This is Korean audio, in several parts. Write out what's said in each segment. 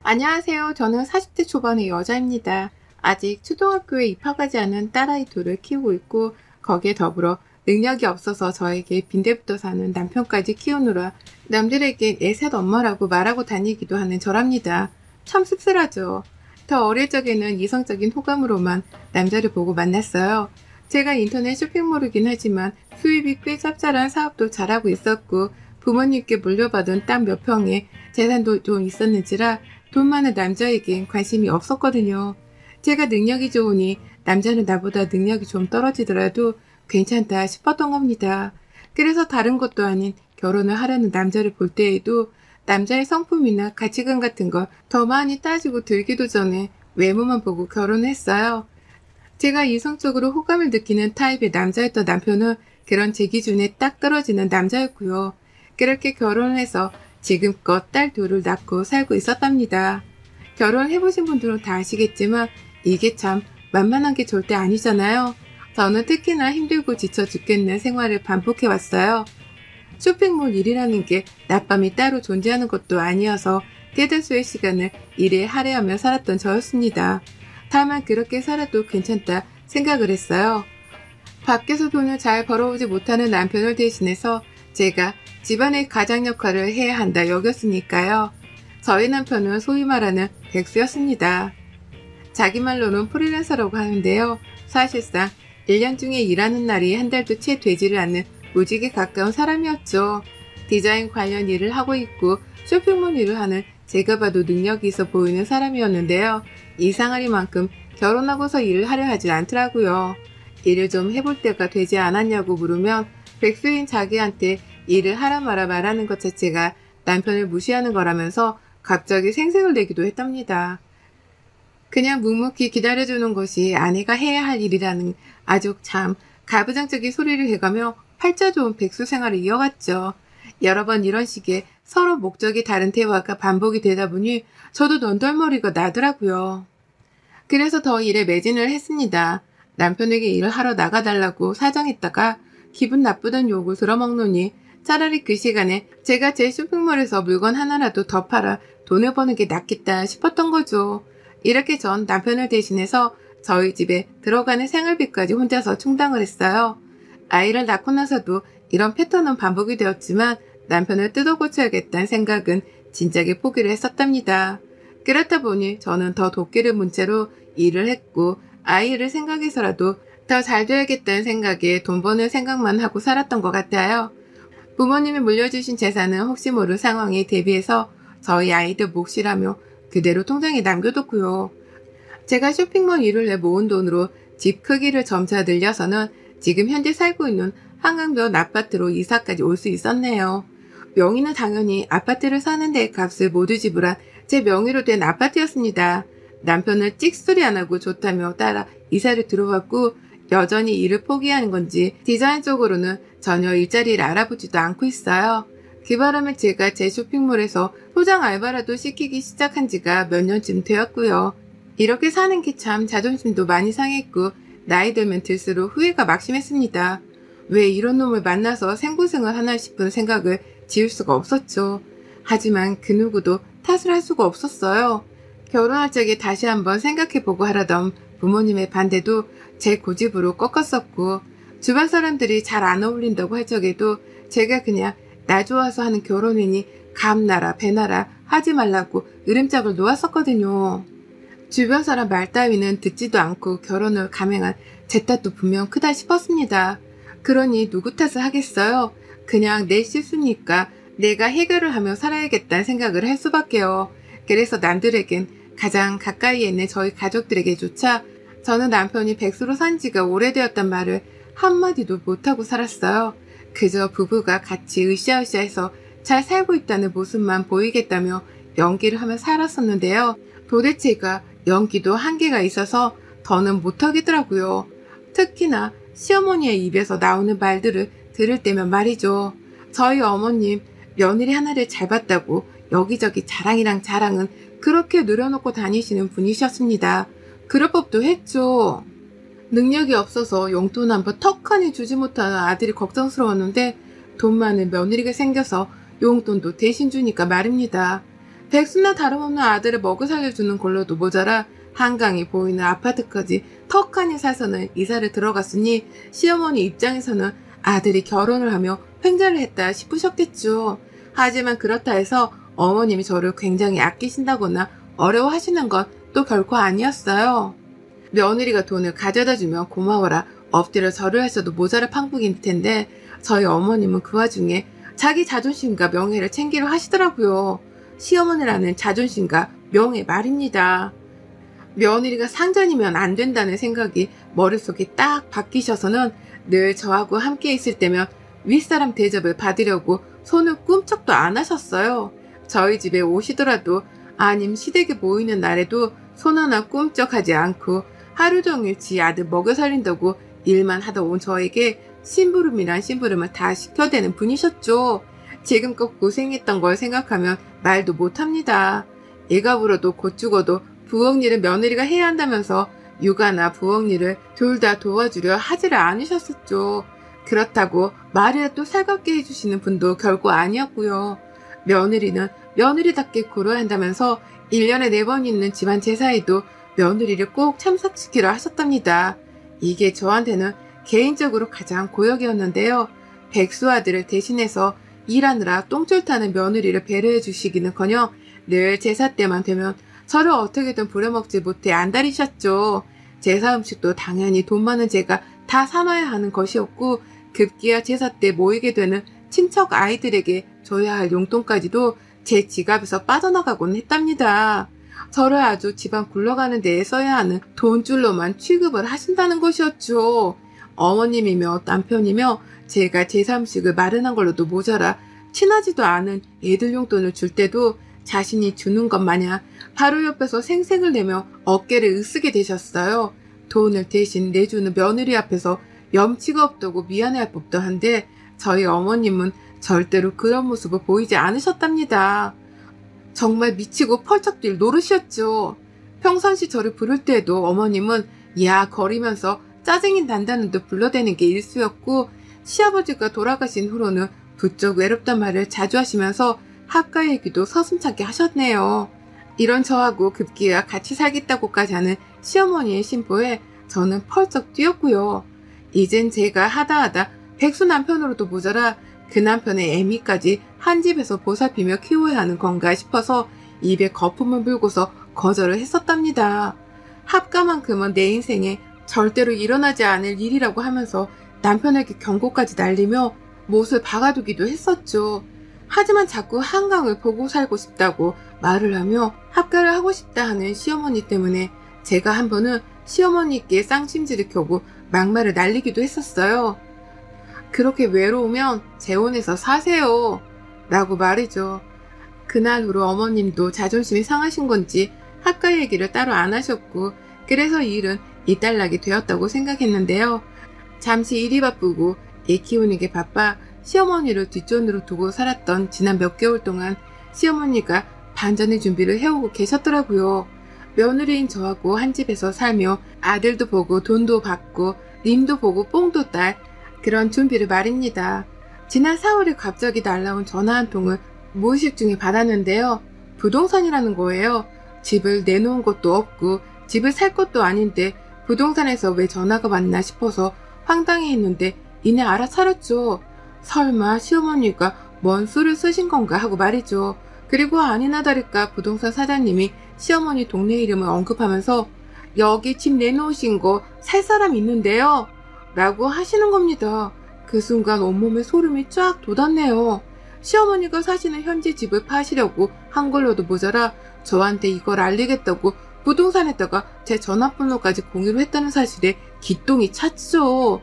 안녕하세요. 저는 40대 초반의 여자입니다. 아직 초등학교에 입학하지 않은 딸아이 둘을 키우고 있고 거기에 더불어 능력이 없어서 저에게 빈대부터 사는 남편까지 키우느라 남들에게 애셋 엄마라고 말하고 다니기도 하는 저랍니다. 참 씁쓸하죠. 더 어릴 적에는 이성적인 호감으로만 남자를 보고 만났어요. 제가 인터넷 쇼핑몰이긴 하지만 수입이 꽤 짭짤한 사업도 잘하고 있었고 부모님께 물려받은 땅 몇 평에 재산도 좀 있었는지라 돈 많은 남자에겐 관심이 없었거든요. 제가 능력이 좋으니 남자는 나보다 능력이 좀 떨어지더라도 괜찮다 싶었던 겁니다. 그래서 다른 것도 아닌 결혼을 하려는 남자를 볼 때에도 남자의 성품이나 가치관 같은 걸 더 많이 따지고 들기도 전에 외모만 보고 결혼을 했어요. 제가 이성적으로 호감을 느끼는 타입의 남자였던 남편은 그런 제 기준에 딱 떨어지는 남자였고요. 그렇게 결혼을 해서 지금껏 딸 둘을 낳고 살고 있었답니다. 결혼해보신 분들은 다 아시겠지만 이게 참 만만한 게 절대 아니잖아요. 저는 특히나 힘들고 지쳐 죽겠는 생활을 반복해왔어요. 쇼핑몰 일이라는 게 낮밤이 따로 존재하는 것도 아니어서 대다수의 시간을 일에 할애하며 살았던 저였습니다. 다만 그렇게 살아도 괜찮다 생각을 했어요. 밖에서 돈을 잘 벌어오지 못하는 남편을 대신해서 제가 집안의 가장 역할을 해야 한다 여겼으니까요. 저희 남편은 소위 말하는 백수였습니다. 자기 말로는 프리랜서라고 하는데요. 사실상 1년 중에 일하는 날이 한 달도 채 되지를 않는 무직에 가까운 사람이었죠. 디자인 관련 일을 하고 있고 쇼핑몰 일을 하는 제가 봐도 능력이 있어 보이는 사람이었는데요. 이상하리만큼 결혼하고서 일을 하려 하진 않더라고요. 일을 좀 해볼 때가 되지 않았냐고 물으면 백수인 자기한테 일을 하라 마라 말하는 것 자체가 남편을 무시하는 거라면서 갑자기 생색을 내기도 했답니다. 그냥 묵묵히 기다려주는 것이 아내가 해야 할 일이라는 아주 참 가부장적인 소리를 해가며 팔자 좋은 백수 생활을 이어갔죠. 여러 번 이런 식의 서로 목적이 다른 대화가 반복이 되다 보니 저도 넌덜머리가 나더라고요. 그래서 더 일에 매진을 했습니다. 남편에게 일을 하러 나가달라고 사정했다가 기분 나쁘던 욕을 들어먹노니 차라리 그 시간에 제가 제 쇼핑몰에서 물건 하나라도 더 팔아 돈을 버는 게 낫겠다 싶었던 거죠. 이렇게 전 남편을 대신해서 저희 집에 들어가는 생활비까지 혼자서 충당을 했어요. 아이를 낳고 나서도 이런 패턴은 반복이 되었지만 남편을 뜯어고쳐야겠다는 생각은 진작에 포기를 했었답니다. 그렇다 보니 저는 더 도끼를 문 채로 일을 했고 아이를 생각해서라도 더 잘 돼야겠다는 생각에 돈 버는 생각만 하고 살았던 것 같아요. 부모님이 물려주신 재산은 혹시 모를 상황에 대비해서 저희 아이들 몫이라며 그대로 통장에 남겨뒀고요. 제가 쇼핑몰 일을 해 모은 돈으로 집 크기를 점차 늘려서는 지금 현재 살고 있는 한강변 아파트로 이사까지 올 수 있었네요. 명의는 당연히 아파트를 사는 데 값을 모두 지불한 제 명의로 된 아파트였습니다. 남편은 찍소리 안 하고 좋다며 따라 이사를 들어왔고 여전히 일을 포기하는 건지 디자인 쪽으로는 전혀 일자리를 알아보지도 않고 있어요. 그 바람에 제가 제 쇼핑몰에서 소장 알바라도 시키기 시작한 지가 몇 년쯤 되었고요. 이렇게 사는 게 참 자존심도 많이 상했고 나이 들면 들수록 후회가 막심했습니다. 왜 이런 놈을 만나서 생고생을 하나 싶은 생각을 지울 수가 없었죠. 하지만 그 누구도 탓을 할 수가 없었어요. 결혼할 적에 다시 한번 생각해보고 하라던 부모님의 반대도 제 고집으로 꺾었었고 주변 사람들이 잘 안 어울린다고 할 적에도 제가 그냥 나 좋아서 하는 결혼이니 감나라 배나라 하지 말라고 으름장을 놓았었거든요. 주변 사람 말 따위는 듣지도 않고 결혼을 감행한 제 탓도 분명 크다 싶었습니다. 그러니 누구 탓을 하겠어요? 그냥 내 실수니까 내가 해결을 하며 살아야겠다는 생각을 할 수밖에요. 그래서 남들에겐 가장 가까이에 있는 저희 가족들에게조차 저는 남편이 백수로 산 지가 오래되었단 말을 한마디도 못하고 살았어요. 그저 부부가 같이 으쌰으쌰해서 잘 살고 있다는 모습만 보이겠다며 연기를 하며 살았었는데요. 도대체가 연기도 한계가 있어서 더는 못하겠더라고요. 특히나 시어머니의 입에서 나오는 말들을 들을 때면 말이죠. 저희 어머님 며느리 하나를 잘 봤다고 여기저기 자랑이랑 자랑은 그렇게 늘어놓고 다니시는 분이셨습니다. 그럴 법도 했죠. 능력이 없어서 용돈 한번 턱하니 주지 못하는 아들이 걱정스러웠는데 돈 많은 며느리가 생겨서 용돈도 대신 주니까 말입니다. 백수나 다름없는 아들을 먹여 살려주는 걸로도 모자라 한강이 보이는 아파트까지 턱하니 사서는 이사를 들어갔으니 시어머니 입장에서는 아들이 결혼을 하며 횡재를 했다 싶으셨겠죠. 하지만 그렇다 해서 어머님이 저를 굉장히 아끼신다거나 어려워하시는 건 또 결코 아니었어요. 며느리가 돈을 가져다 주면 고마워라 엎드려 절을 했어도 모자랄 판국일 텐데 저희 어머님은 그 와중에 자기 자존심과 명예를 챙기려 하시더라고요. 시어머니라는 자존심과 명예 말입니다. 며느리가 상전이면 안 된다는 생각이 머릿속에 딱 바뀌셔서는 늘 저하고 함께 있을 때면 윗사람 대접을 받으려고 손을 꿈쩍도 안 하셨어요. 저희 집에 오시더라도 아님 시댁에 모이는 날에도 손 하나 꿈쩍하지 않고 하루 종일 지 아들 먹여 살린다고 일만 하다 온 저에게 심부름이란 심부름을 다 시켜대는 분이셨죠. 지금껏 고생했던 걸 생각하면 말도 못합니다. 애가 불어도 곧 죽어도 부엌 일은 며느리가 해야 한다면서 육아나 부엌 일을 둘 다 도와주려 하지를 않으셨었죠. 그렇다고 말이라도 살갑게 해주시는 분도 결코 아니었고요. 며느리는 며느리답게 굴어야 한다면서 1년에 4번 있는 집안 제사에도 며느리를 꼭 참석시키려 하셨답니다. 이게 저한테는 개인적으로 가장 고역이었는데요. 백수 아들을 대신해서 일하느라 똥줄 타는 며느리를 배려해 주시기는커녕 늘 제사 때만 되면 저를 어떻게든 부려먹지 못해 안달이셨죠. 제사 음식도 당연히 돈 많은 제가 다 사놔야 하는 것이었고 급기야 제사 때 모이게 되는 친척 아이들에게 줘야 할 용돈까지도 제 지갑에서 빠져나가곤 했답니다. 저를 아주 집안 굴러가는 데에 써야 하는 돈줄로만 취급을 하신다는 것이었죠. 어머님이며 남편이며 제가 제사 음식을 마련한 걸로도 모자라 친하지도 않은 애들 용돈을 줄 때도 자신이 주는 것 마냥 바로 옆에서 생색을 내며 어깨를 으쓰게 되셨어요. 돈을 대신 내주는 며느리 앞에서 염치가 없다고 미안해할 법도 한데 저희 어머님은 절대로 그런 모습을 보이지 않으셨답니다. 정말 미치고 펄쩍 뛸 노릇이었죠. 평상시 저를 부를 때에도 어머님은 야 거리면서 짜증이 난다는 듯 불러대는 게 일쑤였고 시아버지가 돌아가신 후로는 부쩍 외롭단 말을 자주 하시면서 학가 얘기도 서슴찮게 하셨네요. 이런 저하고 급기야 같이 살겠다고까지 하는 시어머니의 심보에 저는 펄쩍 뛰었고요. 이젠 제가 하다 백수 남편으로도 모자라 그 남편의 애미까지 한 집에서 보살피며 키워야 하는 건가 싶어서 입에 거품을 물고서 거절을 했었답니다. 합가만큼은 내 인생에 절대로 일어나지 않을 일이라고 하면서 남편에게 경고까지 날리며 못을 박아두기도 했었죠. 하지만 자꾸 한강을 보고 살고 싶다고 말을 하며 합가를 하고 싶다 하는 시어머니 때문에 제가 한 번은 시어머니께 쌍심지를 켜고 막말을 날리기도 했었어요. 그렇게 외로우면 재혼해서 사세요 라고 말이죠. 그날 후로 어머님도 자존심이 상하신 건지 학가 얘기를 따로 안 하셨고 그래서 이 일은 이딸락이 되었다고 생각했는데요. 잠시 일이 바쁘고 애 키우는 게 바빠 시어머니를 뒷전으로 두고 살았던 지난 몇 개월 동안 시어머니가 반전의 준비를 해오고 계셨더라고요. 며느리인 저하고 한 집에서 살며 아들도 보고 돈도 받고 님도 보고 뽕도 딸 그런 준비를 말입니다. 지난 4월에 갑자기 날라온 전화 한 통을 무의식 중에 받았는데요. 부동산이라는 거예요. 집을 내놓은 것도 없고 집을 살 것도 아닌데 부동산에서 왜 전화가 왔나 싶어서 황당해 했는데 이내 알아차렸죠. 설마 시어머니가 뭔 수를 쓰신 건가 하고 말이죠. 그리고 아니나 다를까 부동산 사장님이 시어머니 동네 이름을 언급하면서 여기 집 내놓으신 거 살 사람 있는데요 라고 하시는 겁니다. 그 순간 온몸에 소름이 쫙 돋았네요. 시어머니가 사시는 현지 집을 파시려고 한 걸로도 모자라 저한테 이걸 알리겠다고 부동산에다가 제 전화번호까지 공유를 했다는 사실에 기똥이 찼죠.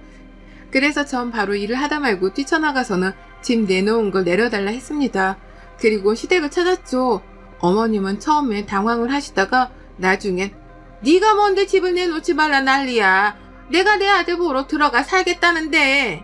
그래서 전 바로 일을 하다 말고 뛰쳐나가서는 집 내놓은 걸 내려달라 했습니다. 그리고 시댁을 찾았죠. 어머님은 처음에 당황을 하시다가 나중엔 네가 뭔데 집을 내놓지 말라 난리야. 내가 내 아들 보러 들어가 살겠다는데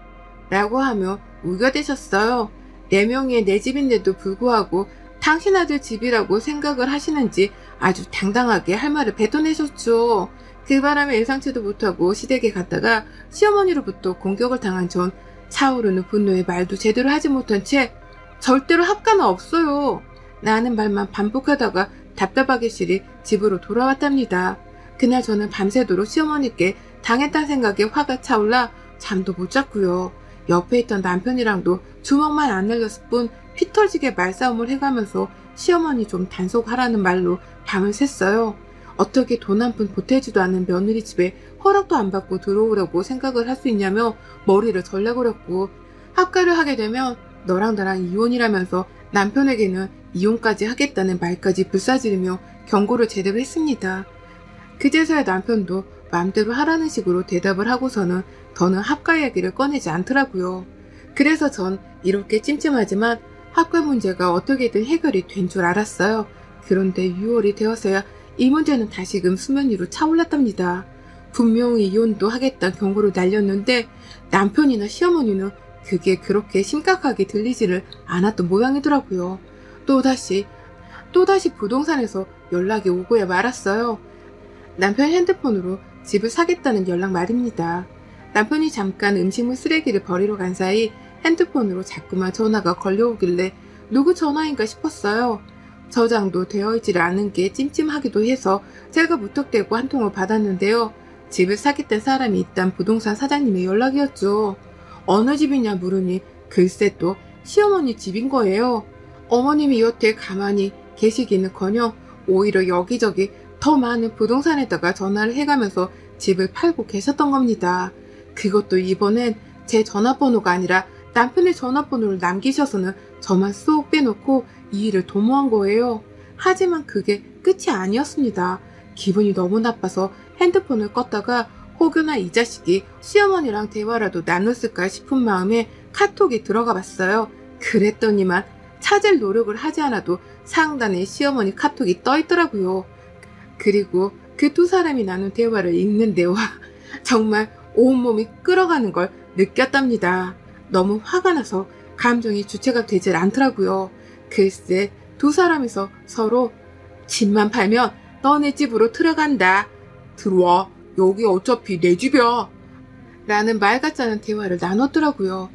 라고 하며 우겨대셨어요. 4명의 내 집인데도 불구하고 당신 아들 집이라고 생각을 하시는지 아주 당당하게 할 말을 뱉어내셨죠. 그 바람에 예상치도 못하고 시댁에 갔다가 시어머니로부터 공격을 당한 전 차오르는 분노에 말도 제대로 하지 못한 채 절대로 합가는 없어요 라는 말만 반복하다가 답답하게 시리 집으로 돌아왔답니다. 그날 저는 밤새도록 시어머니께 당했다는 생각에 화가 차올라 잠도 못 잤고요. 옆에 있던 남편이랑도 주먹만 안 날렸을 뿐 피 터지게 말싸움을 해가면서 시어머니 좀 단속하라는 말로 밤을 샜어요. 어떻게 돈 한 푼 보태지도 않는 며느리 집에 허락도 안 받고 들어오려고 생각을 할 수 있냐며 머리를 절레거렸고, 합가를 하게 되면 너랑 나랑 이혼이라면서 남편에게는 이혼까지 하겠다는 말까지 불사지르며 경고를 제대로 했습니다. 그제서야 남편도 마음대로 하라는 식으로 대답을 하고서는 더는 합가 이야기를 꺼내지 않더라고요. 그래서 전 이렇게 찜찜하지만 합가 문제가 어떻게든 해결이 된 줄 알았어요. 그런데 6월이 되어서야 이 문제는 다시금 수면 위로 차올랐답니다. 분명히 이혼도 하겠다는 경고를 날렸는데 남편이나 시어머니는 그게 그렇게 심각하게 들리지를 않았던 모양이더라고요. 또다시 부동산에서 연락이 오고야 말았어요. 남편 핸드폰으로 집을 사겠다는 연락 말입니다. 남편이 잠깐 음식물 쓰레기를 버리러 간 사이 핸드폰으로 자꾸만 전화가 걸려오길래 누구 전화인가 싶었어요. 저장도 되어 있지를 않은 게 찜찜하기도 해서 제가 무턱대고 한 통을 받았는데요. 집을 사겠다는 사람이 있단 부동산 사장님의 연락이었죠. 어느 집이냐 물으니 글쎄 또 시어머니 집인 거예요. 어머님이 여태 가만히 계시기는커녕 오히려 여기저기 더 많은 부동산에다가 전화를 해가면서 집을 팔고 계셨던 겁니다. 그것도 이번엔 제 전화번호가 아니라 남편의 전화번호를 남기셔서는 저만 쏙 빼놓고 이 일을 도모한 거예요. 하지만 그게 끝이 아니었습니다. 기분이 너무 나빠서 핸드폰을 껐다가 혹여나 이 자식이 시어머니랑 대화라도 나눴을까 싶은 마음에 카톡에 들어가 봤어요. 그랬더니만 찾을 노력을 하지 않아도 상단에 시어머니 카톡이 떠 있더라고요. 그리고 그 두 사람이 나눈 대화를 읽는데 와, 정말 온몸이 끓어가는 걸 느꼈답니다. 너무 화가 나서 감정이 주체가 되질 않더라고요. 글쎄 두 사람이서 서로 집만 팔면 너네 집으로 들어간다. 들어와. 여기 어차피 내 집이야. 라는 말 같지 않은 대화를 나눴더라고요.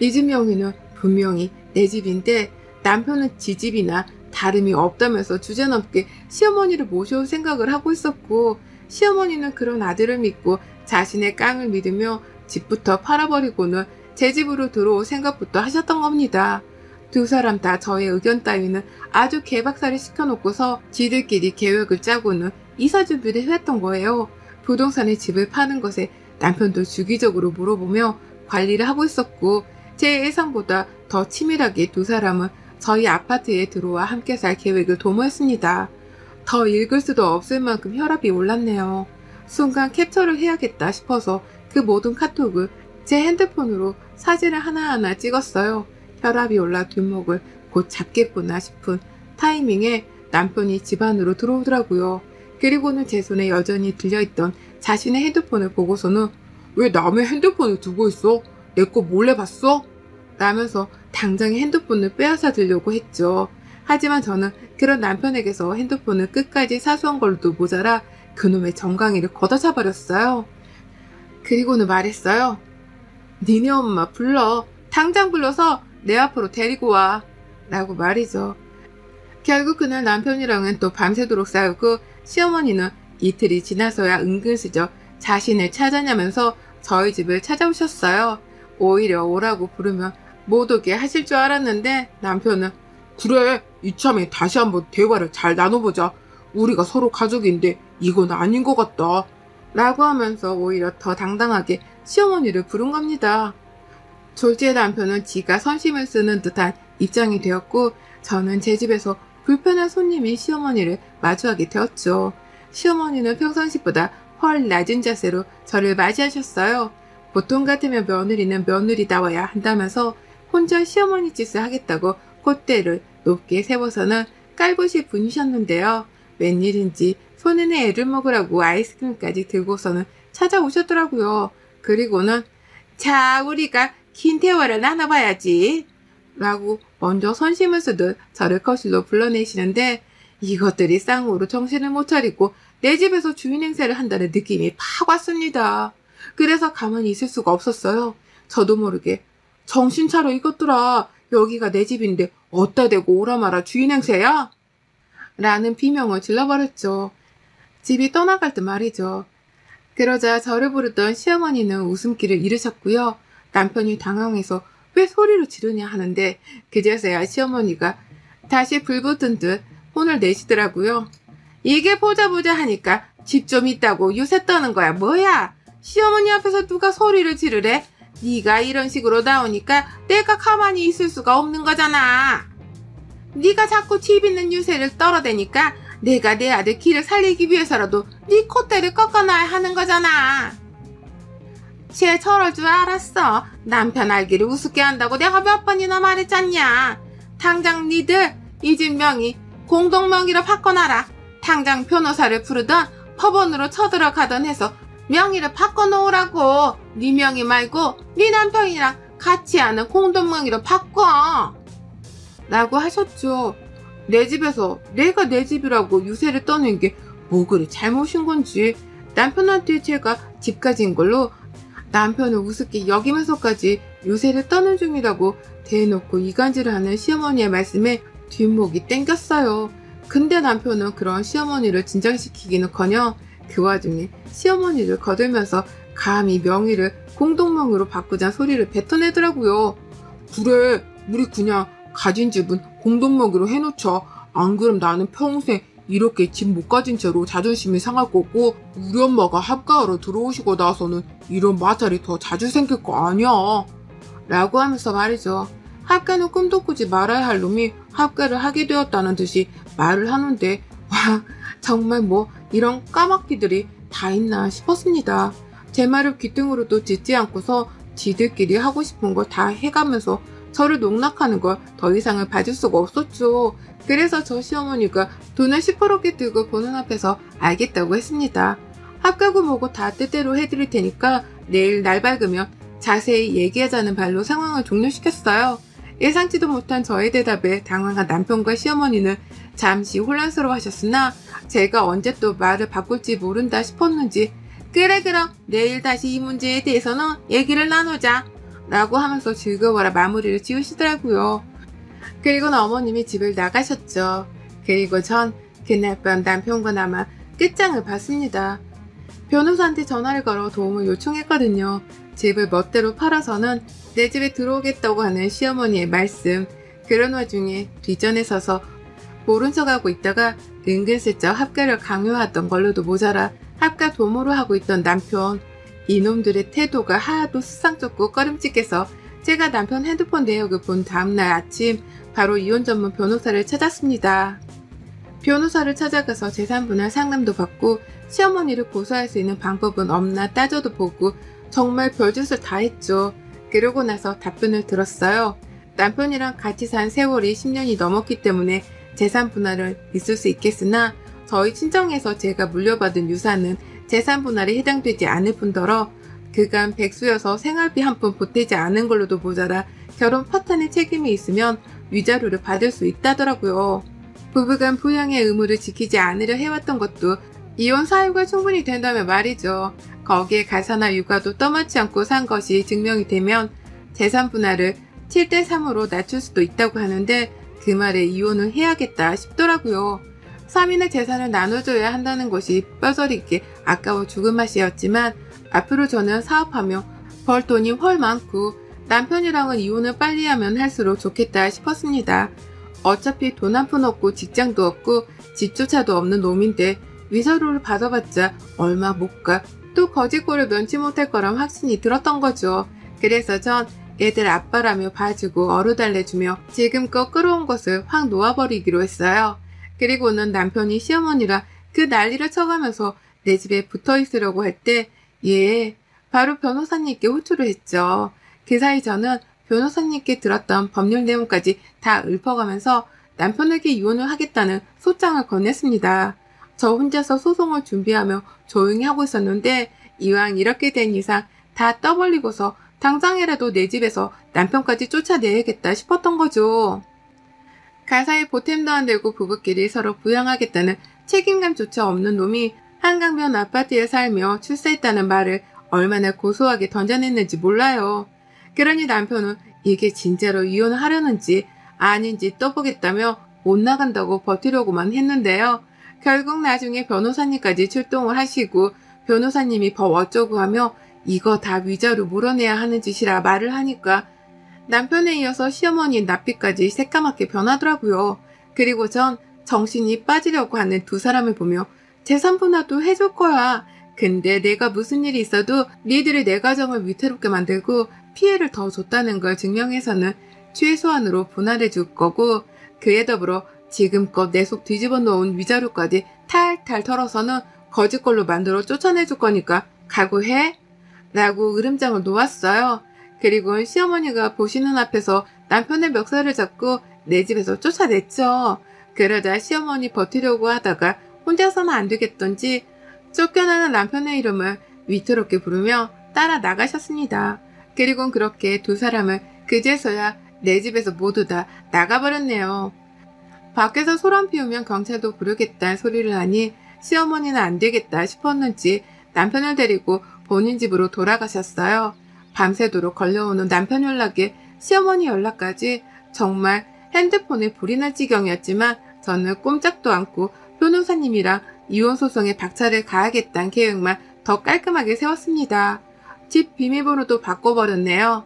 이 집 명의는 분명히 내 집인데 남편은 지 집이나 다름이 없다면서 주제넘게 시어머니를 모셔올 생각을 하고 있었고, 시어머니는 그런 아들을 믿고 자신의 깡을 믿으며 집부터 팔아버리고는 제 집으로 들어올 생각부터 하셨던 겁니다. 두 사람 다 저의 의견 따위는 아주 개박살을 시켜놓고서 지들끼리 계획을 짜고는 이사 준비를 해왔던 거예요. 부동산의 집을 파는 것에 남편도 주기적으로 물어보며 관리를 하고 있었고, 제 예상보다 더 치밀하게 두 사람은 저희 아파트에 들어와 함께 살 계획을 도모했습니다. 더 읽을 수도 없을 만큼 혈압이 올랐네요. 순간 캡처를 해야겠다 싶어서 그 모든 카톡을 제 핸드폰으로 사진을 하나하나 찍었어요. 혈압이 올라 뒷목을 곧 잡겠구나 싶은 타이밍에 남편이 집 안으로 들어오더라고요. 그리고는 제 손에 여전히 들려있던 자신의 핸드폰을 보고서는 왜 남의 핸드폰을 두고 있어? 내 거 몰래 봤어? 라면서 당장에 핸드폰을 빼앗아 들려고 했죠. 하지만 저는 그런 남편에게서 핸드폰을 끝까지 사수한 걸로도 모자라 그놈의 정강이를 걷어차버렸어요. 그리고는 말했어요. 니네 엄마 불러. 당장 불러서 내 앞으로 데리고 와. 라고 말이죠. 결국 그날 남편이랑은 또 밤새도록 싸우고, 시어머니는 이틀이 지나서야 은근슬쩍 자신을 찾아냐면서 저희 집을 찾아오셨어요. 오히려 오라고 부르면 못 오게 하실 줄 알았는데 남편은 그래, 이참에 다시 한번 대화를 잘 나눠보자. 우리가 서로 가족인데 이건 아닌 것 같다. 라고 하면서 오히려 더 당당하게 시어머니를 부른 겁니다. 졸지의 남편은 지가 선심을 쓰는 듯한 입장이 되었고, 저는 제 집에서 불편한 손님인 시어머니를 마주하게 되었죠. 시어머니는 평상시보다 훨 낮은 자세로 저를 맞이하셨어요. 보통 같으면 며느리는 며느리다워야 한다면서 혼자 시어머니 짓을 하겠다고 콧대를 높게 세워서는 깔보시 분이셨는데요. 웬일인지 손에는 애를 먹으라고 아이스크림까지 들고서는 찾아오셨더라고요. 그리고는 자, 우리가 긴 대화를 나눠봐야지 라고 먼저 선심을 쓰듯 저를 거실로 불러내시는데, 이것들이 쌍으로 정신을 못 차리고 내 집에서 주인 행세를 한다는 느낌이 팍 왔습니다. 그래서 가만히 있을 수가 없었어요. 저도 모르게 정신 차려 이것들아. 여기가 내 집인데 어따 대고 오라마라 주인 행세야? 라는 비명을 질러버렸죠. 집이 떠나갈 때 말이죠. 그러자 저를 부르던 시어머니는 웃음기를 잃으셨고요. 남편이 당황해서 왜 소리를 지르냐 하는데 그제서야 시어머니가 다시 불붙은 듯 혼을 내시더라고요. 이게 보자 하니까 집 좀 있다고 요새 떠는 거야 뭐야? 시어머니 앞에서 누가 소리를 지르래? 네가 이런 식으로 나오니까 내가 가만히 있을 수가 없는 거잖아. 네가 자꾸 집 있는 유세를 떨어대니까 내가 내 아들 길을 살리기 위해서라도 네 콧대를 꺾어놔야 하는 거잖아. 쟤 저럴 줄 알았어. 남편 알기를 우습게 한다고 내가 몇 번이나 말했잖냐. 당장 니들 이 집 명의 공동명의로 바꿔놔라. 당장 변호사를 부르던 법원으로 쳐들어가던 해서 명의를 바꿔놓으라고. 네 명의 말고 네 남편이랑 같이 하는 공동명의로 바꿔. 라고 하셨죠. 내 집에서 내가 내 집이라고 유세를 떠는 게 뭐 그리 잘못인 건지 남편한테 제가 집 가진 걸로 남편을 우습게 여기면서까지 유세를 떠는 중이라고 대놓고 이간질을 하는 시어머니의 말씀에 뒷목이 땡겼어요. 근데 남편은 그런 시어머니를 진정시키기는커녕 그 와중에 시어머니를 거들면서 감히 명의를 공동명의로 바꾸자는 소리를 뱉어내더라고요. 그래, 우리 그냥 가진 집은 공동명의로 해놓자. 안 그럼 나는 평생 이렇게 집 못 가진 채로 자존심이 상할 거고 우리 엄마가 합가하러 들어오시고 나서는 이런 마찰이 더 자주 생길 거 아니야. 라고 하면서 말이죠. 합가는 꿈도 꾸지 말아야 할 놈이 합가를 하게 되었다는 듯이 말을 하는데 와 정말 뭐 이런 까마귀들이 다 있나 싶었습니다. 제 말을 귀등으로도 듣지 않고서 지들끼리 하고 싶은 걸 다 해가면서 저를 농락하는 걸 더 이상을 봐줄 수가 없었죠. 그래서 저 시어머니가 돈을 시퍼렇게 들고 보는 앞에서 알겠다고 했습니다. 합가고 뭐고 다 뜻대로 해드릴 테니까 내일 날 밝으면 자세히 얘기하자는 발로 상황을 종료시켰어요. 예상치도 못한 저의 대답에 당황한 남편과 시어머니는 잠시 혼란스러워하셨으나 제가 언제 또 말을 바꿀지 모른다 싶었는지 그래 그럼 내일 다시 이 문제에 대해서는 얘기를 나누자 라고 하면서 즐거워라 마무리를 지으시더라고요. 그리고는 어머님이 집을 나가셨죠. 그리고 전 그날 밤 남편과 남아 끝장을 봤습니다. 변호사한테 전화를 걸어 도움을 요청했거든요. 집을 멋대로 팔아서는 내 집에 들어오겠다고 하는 시어머니의 말씀. 그런 와중에 뒷전에 서서 모른 척하고 있다가 은근슬쩍 합가를 강요하던 걸로도 모자라 합가 도모를 하고 있던 남편. 이놈들의 태도가 하나도 수상쩍고 꺼림칙해서 제가 남편 핸드폰 내역을 본 다음날 아침 바로 이혼 전문 변호사를 찾았습니다. 변호사를 찾아가서 재산분할 상담도 받고 시어머니를 고소할 수 있는 방법은 없나 따져도 보고 정말 별짓을 다 했죠. 그러고 나서 답변을 들었어요. 남편이랑 같이 산 세월이 10년이 넘었기 때문에 재산분할은 있을 수 있겠으나 저희 친정에서 제가 물려받은 유산은 재산분할에 해당되지 않을 뿐더러 그간 백수여서 생활비 한 푼 보태지 않은 걸로도 모자라 결혼 파탄의 책임이 있으면 위자료를 받을 수 있다더라고요. 부부간 부양의 의무를 지키지 않으려 해왔던 것도 이혼 사유가 충분히 된다면 말이죠. 거기에 가사나 육아도 떠맡지 않고 산 것이 증명이 되면 재산 분할을 7대3으로 낮출 수도 있다고 하는데 그 말에 이혼을 해야겠다 싶더라고요. 3인의 재산을 나눠줘야 한다는 것이 뼈저리게 아까워 죽을 맛이었지만 앞으로 저는 사업하며 벌 돈이 훨 많고 남편이랑은 이혼을 빨리 하면 할수록 좋겠다 싶었습니다. 어차피 돈 한 푼 없고 직장도 없고 집조차도 없는 놈인데 위자료를 받아봤자 얼마 못 가 또 거지꼴을 면치 못할 거란 확신이 들었던 거죠. 그래서 전 애들 아빠라며 봐주고 어루달래주며 지금껏 끌어온 것을 확 놓아버리기로 했어요. 그리고는 남편이 시어머니랑 그 난리를 쳐가면서 내 집에 붙어있으려고 할 때 바로 변호사님께 호출을 했죠. 그 사이 저는 변호사님께 들었던 법률 내용까지 다 읊어가면서 남편에게 이혼을 하겠다는 소장을 건넸습니다. 저 혼자서 소송을 준비하며 조용히 하고 있었는데 이왕 이렇게 된 이상 다 떠벌리고서 당장이라도 내 집에서 남편까지 쫓아내야겠다 싶었던 거죠. 가사에 보탬도 안 되고 부부끼리 서로 부양하겠다는 책임감조차 없는 놈이 한강변 아파트에 살며 출세했다는 말을 얼마나 고소하게 던져냈는지 몰라요. 그러니 남편은 이게 진짜로 이혼을 하려는지 아닌지 떠보겠다며 못 나간다고 버티려고만 했는데요. 결국 나중에 변호사님까지 출동을 하시고 변호사님이 법 어쩌고 하며 이거 다 위자료 물어내야 하는 짓이라 말을 하니까 남편에 이어서 시어머니의 낯빛까지 새까맣게 변하더라고요. 그리고 전 정신이 빠지려고 하는 두 사람을 보며 재산분할도 해줄 거야. 근데 내가 무슨 일이 있어도 니들이 내 가정을 위태롭게 만들고 피해를 더 줬다는 걸 증명해서는 최소한으로 분할해 줄 거고 그에 더불어 지금껏 내 속 뒤집어 놓은 위자료까지 탈탈 털어서는 거짓걸로 만들어 쫓아내줄 거니까 각오해? 라고 으름장을 놓았어요. 그리고 시어머니가 보시는 앞에서 남편의 멱살을 잡고 내 집에서 쫓아냈죠. 그러자 시어머니 버티려고 하다가 혼자서는 안 되겠던지 쫓겨나는 남편의 이름을 위태롭게 부르며 따라 나가셨습니다. 그리고는 그렇게 두 사람은 그제서야 내 집에서 모두 다 나가버렸네요. 밖에서 소란 피우면 경찰도 부르겠다는 소리를 하니 시어머니는 안 되겠다 싶었는지 남편을 데리고 본인 집으로 돌아가셨어요. 밤새도록 걸려오는 남편 연락에 시어머니 연락까지 정말 핸드폰에 불이 날 지경이었지만 저는 꼼짝도 않고 변호사님이랑 이혼소송에 박차를 가하겠다는 계획만 더 깔끔하게 세웠습니다. 집 비밀번호도 바꿔버렸네요.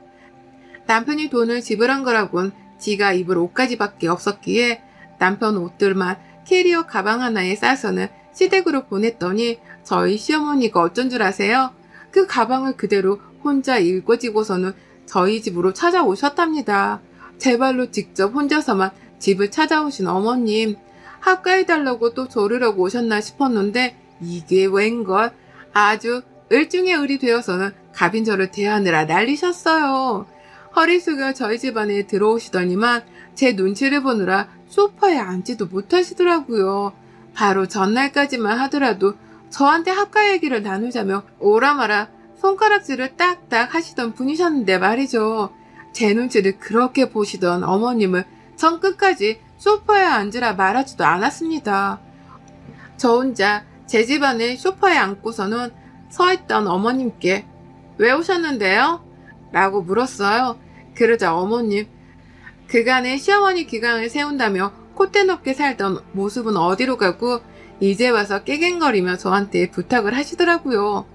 남편이 돈을 지불한 거라곤 지가 입을 옷까지밖에 없었기에 남편 옷들만 캐리어 가방 하나에 싸서는 시댁으로 보냈더니 저희 시어머니가 어쩐 줄 아세요? 그 가방을 그대로 혼자 일궈지고서는 저희 집으로 찾아오셨답니다. 제 발로 직접 혼자서만 집을 찾아오신 어머님. 합가해달라고 또 조르려고 오셨나 싶었는데 이게 웬걸? 아주 을중에 을이 되어서는 갑인저를 대하느라 난리셨어요. 허리 숙여 저희 집 안에 들어오시더니만 제 눈치를 보느라 소파에 앉지도 못하시더라고요. 바로 전날까지만 하더라도 저한테 합가 얘기를 나누자며 오라마라 손가락질을 딱딱 하시던 분이셨는데 말이죠. 제 눈치를 그렇게 보시던 어머님을 전 끝까지 소파에 앉으라 말하지도 않았습니다. 저 혼자 제 집안의 소파에 앉고서는 서있던 어머님께 왜 오셨는데요? 라고 물었어요. 그러자 어머님, 그간의 시어머니 기강을 세운다며 콧대 높게 살던 모습은 어디로 가고 이제 와서 깨갱거리며 저한테 부탁을 하시더라고요.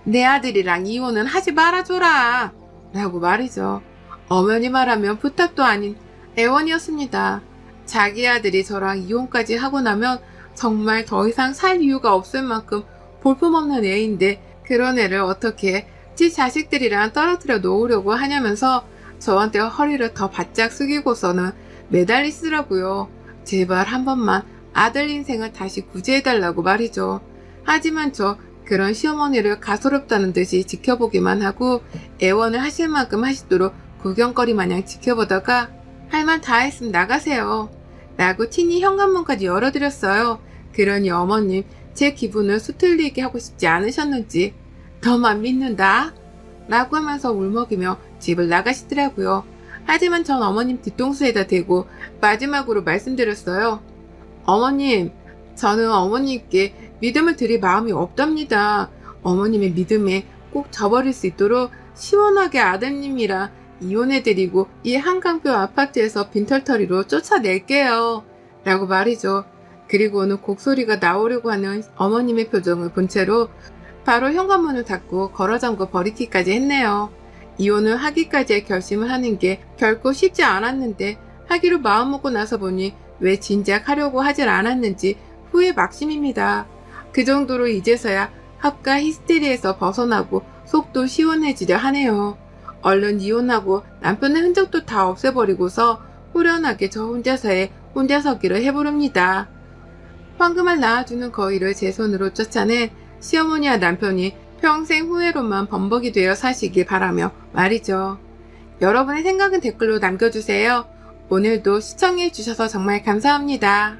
내 아들이랑 이혼은 하지 말아줘라 라고 말이죠. 어머니 말하면 부탁도 아닌 애원이었습니다. 자기 아들이 저랑 이혼까지 하고 나면 정말 더 이상 살 이유가 없을 만큼 볼품없는 애인데 그런 애를 어떻게 지 자식들이랑 떨어뜨려 놓으려고 하냐면서 저한테 허리를 더 바짝 숙이고서는 매달리시더라고요. 제발 한 번만 아들 인생을 다시 구제해달라고 말이죠. 하지만 저 그런 시어머니를 가소롭다는 듯이 지켜보기만 하고 애원을 하실 만큼 하시도록 구경거리 마냥 지켜보다가 할 말 다 했으면 나가세요 라고 티니 현관문까지 열어드렸어요. 그러니 어머님 제 기분을 수틀리게 하고 싶지 않으셨는지 너만 믿는다 라고 하면서 울먹이며 집을 나가시더라고요. 하지만 전 어머님 뒤통수에다 대고 마지막으로 말씀드렸어요. 어머님, 저는 어머님께 믿음을 드릴 마음이 없답니다. 어머님의 믿음에 꼭 저버릴 수 있도록 시원하게 아드님이랑 이혼해드리고 이 한강뷰 아파트에서 빈털터리로 쫓아낼게요 라고 말이죠. 그리고는 곡소리가 나오려고 하는 어머님의 표정을 본 채로 바로 현관문을 닫고 걸어잠궈 버리기까지 했네요. 이혼을 하기까지의 결심을 하는 게 결코 쉽지 않았는데 하기로 마음먹고 나서 보니 왜 진작 하려고 하질 않았는지 후회 막심입니다. 그 정도로 이제서야 합가 히스테리에서 벗어나고 속도 시원해지려 하네요. 얼른 이혼하고 남편의 흔적도 다 없애버리고서 후련하게 저 혼자서의 혼자서기를 해보렵니다. 황금알 낳아주는 거위를 제 손으로 쫓아낸 시어머니와 남편이 평생 후회로만 범벅이 되어 사시길 바라며 말이죠. 여러분의 생각은 댓글로 남겨주세요. 오늘도 시청해주셔서 정말 감사합니다.